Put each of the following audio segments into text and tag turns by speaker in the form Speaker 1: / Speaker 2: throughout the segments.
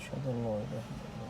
Speaker 1: أشهد أن لا إله إلا الله.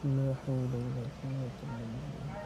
Speaker 1: لا حول ولا قوة إلا بالله.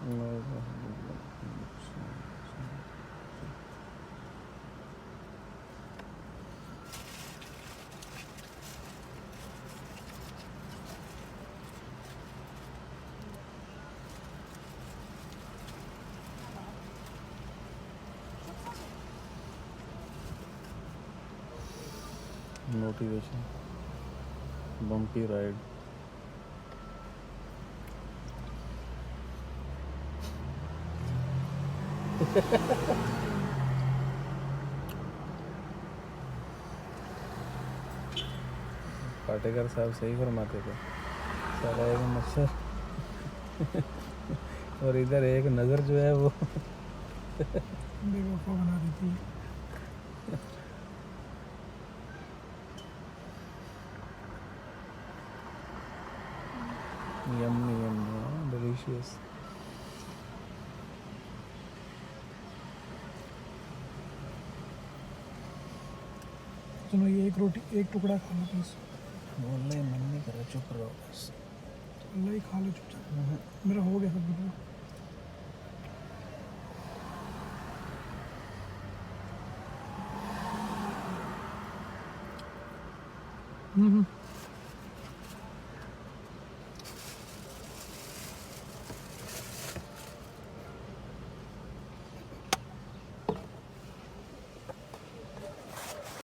Speaker 1: لا إله إلا الله محمد رسول الله. Motivation, bumpy ride. Patekar साहब सही फरमाते थे, सारा एक मच्छर और इधर एक नज़र जो है वो
Speaker 2: बेवफा बना देती है।
Speaker 1: Yummy yummy delicious.
Speaker 2: सुनो, ये एक रोटी एक टुकड़ा खा लो प्लीज।
Speaker 1: बोलने मन नहीं कर रहा, चुप रहो बस।
Speaker 2: अल्लाह ही खा लो चुपचाप। मेरा हो गया सब बिल्कुल।